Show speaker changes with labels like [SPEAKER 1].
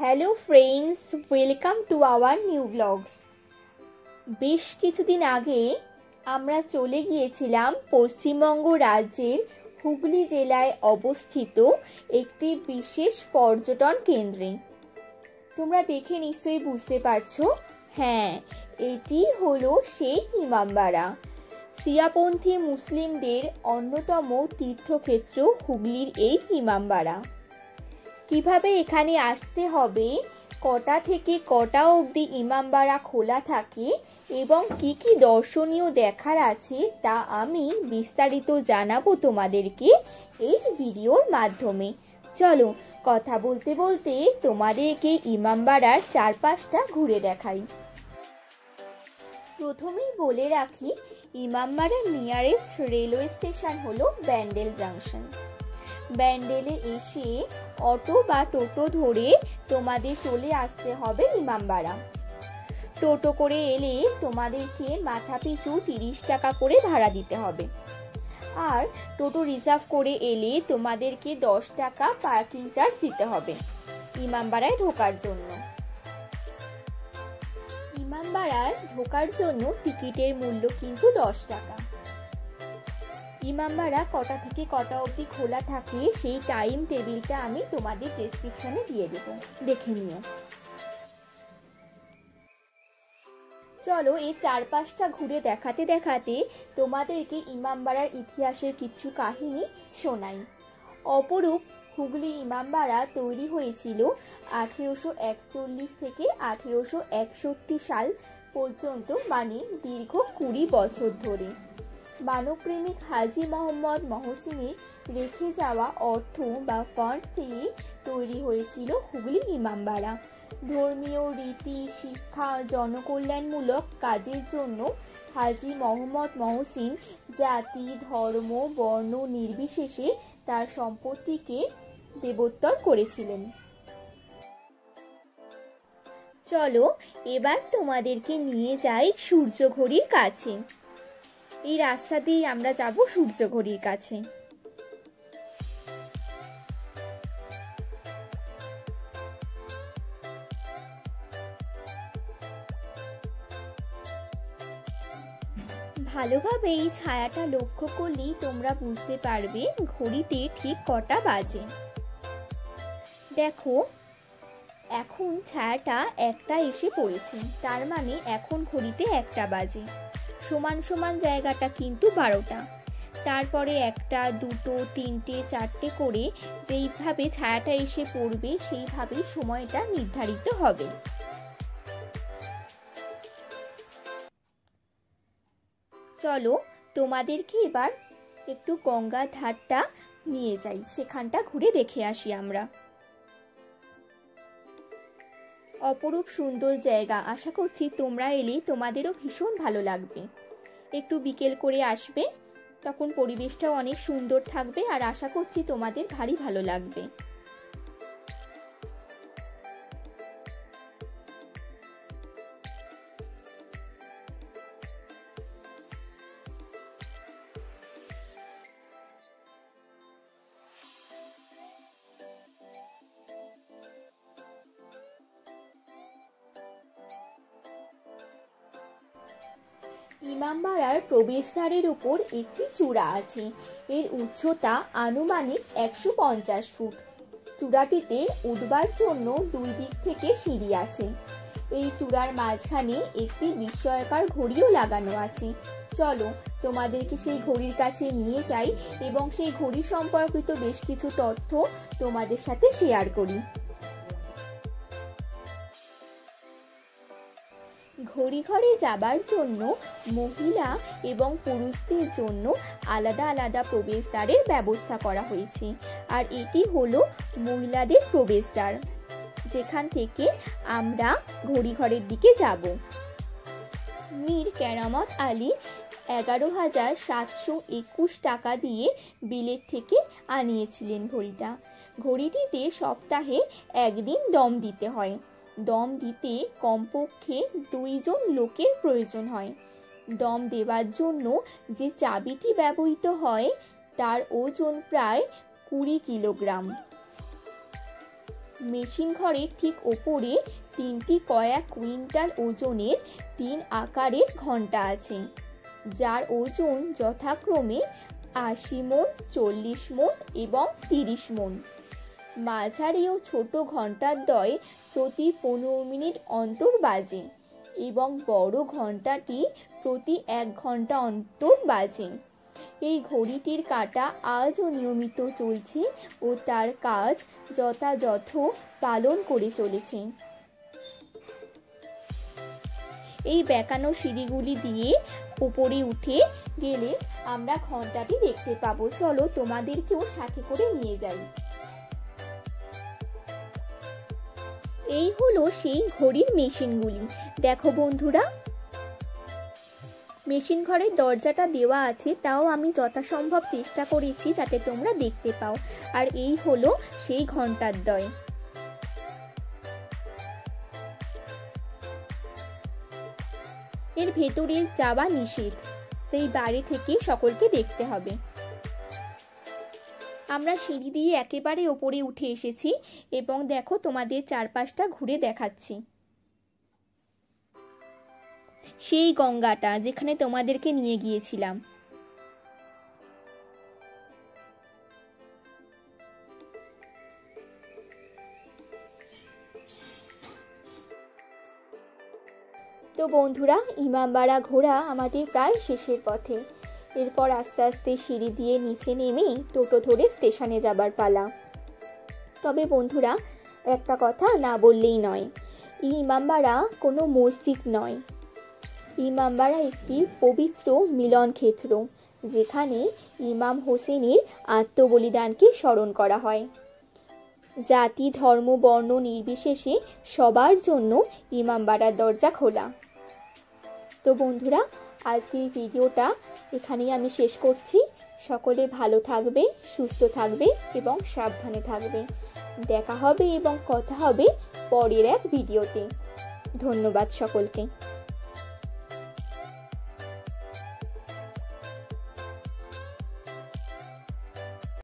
[SPEAKER 1] Hello friends, welcome to our new blogs. বেশ কিছুদিন আগে আমরা চলে গিয়েছিলাম পশ্চিমবঙ্গ রাজ্যের হুগলি জেলায় অবস্থিত একটি বিশেষ পর্যটন কেন্দ্রে। তোমরা দেখে নিশ্চয়ই বুঝতে পারছো, হ্যাঁ, এটি হলো সেই ইমামবাড়া। শিয়াপন্থী মুসলিমদের অন্যতম তীর্থক্ষেত্র হুগলির এই ইমামবাড়া। কিভাবে এখানে আসতে হবে, কটা থেকে কটা অবধি ইমামবাড়া খোলা থাকে এবং কি কি দর্শনীয় দেখার আছে তা আমি বিস্তারিত জানাবো তোমাদেরকে এই ভিডিওর মাধ্যমে। চলো, কথা বলতে বলতে তোমাদেরকে ইমামবাড়ার চারপাশটা ঘুরে দেখাই। প্রথমেই বলে রাখি, ইমামবাড়ার নিয়ারেস্ট রেলওয়ে স্টেশন হলো ব্যান্ডেল জাংশন। ব্যান্ডেলে এসে অটো বা টোটো ধরে তোমাদের চলে আসতে হবে ইমামবাড়া। টোটো করে এলে তোমাদেরকে মাথাপিছু 30 টাকা করে ভাড়া দিতে হবে, আর টোটো রিজার্ভ করে এলে তোমাদেরকে 10 টাকা পার্কিং চার্জ দিতে হবে ইমামবাড়ায় ঢোকার জন্য। ইমামবাড়ায় ঢোকার জন্য টিকিটের মূল্য কিন্তু 10 টাকা। ইমামবাড়া কটা থেকে কটা অবধি খোলা থাকে সেই টাইম টেবিলটা আমি তোমাদের ডেসক্রিপশনে দিয়ে দেবো, দেখে নিও। চলো, এই চারপাশটা ঘুরে দেখাতে দেখাতে তোমাদেরকে ইমামবাড়ার ইতিহাসের কিছু কাহিনী শোনাই। অপরূপ হুগলি ইমামবাড়া তৈরি হয়েছিল 1841 থেকে 1861 সাল পর্যন্ত, মানে দীর্ঘ 20 বছর ধরে। মানবপ্রেমিক হাজী মোহাম্মদ মহসিনের রেখে যাওয়া অর্থ বা ফান্ড থেকে তৈরি হয়েছিল হুগলি ইমামবাড়া। ধর্মীয় রীতি, শিক্ষা, জনকল্যাণমূলক কাজের জন্য হাজী মোহাম্মদ মহসিন জাতি, ধর্ম, বর্ণ নির্বিশেষে তার সম্পত্তিকে দেবোত্তর করেছিলেন। চলো, এবার তোমাদেরকে নিয়ে যাই সূর্যঘড়ির কাছে। এই রাস্তা দিয়ে আমরা যাব সূর্যঘড়ির কাছে। ভালোভাবে এই ছায়াটা লক্ষ্য করলেই তোমরা বুঝতে পারবে ঘড়িতে ঠিক কটা বাজে। দেখো, এখন ছায়াটা 1টা এসে পড়েছে, তার মানে এখন ঘড়িতে 1টা বাজে। সমান সমান জায়গাটা কিন্তু 12টা। তারপরে 1টা, 2টো, 3টে, 4টে করে যেইভাবে ছায়াটা এসে পড়বে সেইভাবেই সময়টা নির্ধারিত হবে। চলো, তোমাদেরকে এবার একটু গঙ্গার ধারটা নিয়ে যাই, সেখানটা ঘুরে দেখে আসি আমরা। অপরূপ সুন্দর জায়গা, আশা করছি তোমরা এলে তোমাদেরও ভীষণ ভালো লাগবে। একটু বিকেল করে আসবে, তখন পরিবেশটাও অনেক সুন্দর থাকবে, আর আশা করছি তোমাদের ভারী ভালো লাগবে। ইমামবাড়ার প্রবেশদ্বারের উপর একটি চূড়া আছে। এর উচ্চতা আনুমানিক 150 ফুট। চূড়াটিতে উঠবার জন্য 2 দিক থেকে সিঁড়ি আছে। এই চূড়ার মাঝখানে একটি বিস্ময়কর ঘড়িও লাগানো আছে। চলো, তোমাদেরকে সেই ঘড়ির কাছে নিয়ে যাই এবং সেই ঘড়ি সম্পর্কিত বেশ কিছু তথ্য তোমাদের সাথে শেয়ার করি। ঘড়িঘরে যাবার জন্য মহিলা এবং পুরুষদের জন্য আলাদা আলাদা প্রবেশদ্বারের ব্যবস্থা করা হয়েছে, আর এটি হলো মহিলাদের প্রবেশদ্বার, যেখান থেকে আমরা ঘড়িঘরের দিকে যাব। মীর কেরামত আলী 11,721 টাকা দিয়ে বিলেত থেকে আনিয়েছিলেন ঘড়িটা। ঘড়িটিতে সপ্তাহে 1 দিন দম দিতে হয়। দম দিতে কমপক্ষে 2 জন লোকের প্রয়োজন হয়। দম দেওয়ার জন্য যে চাবিটি ব্যবহৃত হয় তার ওজন প্রায় 20 কিলোগ্রাম। মেশিন ঘরের ঠিক ওপরে 3টি কয়েক কুইন্টাল ওজনের 3 আকারের ঘন্টা আছে, যার ওজন যথাক্রমে 80 মণ, 40 মণ এবং 30 মণ। মাঝারি ও ছোট ঘন্টার দ্বয় প্রতি 15 মিনিট অন্তর বাজে এবং বড় ঘন্টাটি প্রতি 1 ঘন্টা অন্তর বাজে। এই ঘড়িটির কাঁটা আজও নিয়মিত চলছে ও তার কাজ যথাযথ পালন করে চলেছে। এই বেঁকানো সিঁড়িগুলি দিয়ে উপরে উঠে গেলে আমরা ঘন্টাটি দেখতে পাবো। চলো তোমাদেরকেও সাথে করে নিয়ে যাই। এই হলো সেই ঘড়ির মেশিনগুলি। দেখো বন্ধুরা, মেশিন ঘরের দরজাটা দেওয়া আছে, তাও আমি যথাসম্ভব চেষ্টা করেছি যাতে তোমরা দেখতে পাও। আর এই হলো সেই ঘন্টার দ্বয়। এর ভেতরে যাওয়া নিষেধ, তাই বাইরে থেকে সকলকে দেখতে হবে। আমরা সিঁড়ি দিয়ে একেবারে ওপরে উঠে এসেছি এবং দেখো তোমাদের চারপাশটা ঘুরে দেখাচ্ছি। সেই গঙ্গাটা যেখানে তোমাদেরকে নিয়ে গিয়েছিলাম। তো বন্ধুরা, ইমামবাড়া ঘোরা আমাদের প্রায় শেষের পথে। এরপর আস্তে আস্তে সিঁড়ি দিয়ে নিচে নেমে টোটো ধরে স্টেশনে যাবার পালা। তবে বন্ধুরা, একটা কথা না বললেই নয়, ইমামবাড়া কোনো মসজিদ নয়। ইমামবাড়া একটি পবিত্র মিলন ক্ষেত্র, যেখানে ইমাম হোসেনের আত্মবলিদানকে স্মরণ করা হয়। জাতি, ধর্ম, বর্ণ নির্বিশেষে সবার জন্য ইমামবাড়ার দরজা খোলা। তো বন্ধুরা, আজকে এই ভিডিওটা এখানেই আমি শেষ করছি। সকলে ভালো থাকবে, সুস্থ থাকবে এবং সাবধানে থাকবে। দেখা হবে এবং কথা হবে পরের এক ভিডিওতে। ধন্যবাদ সকলকে।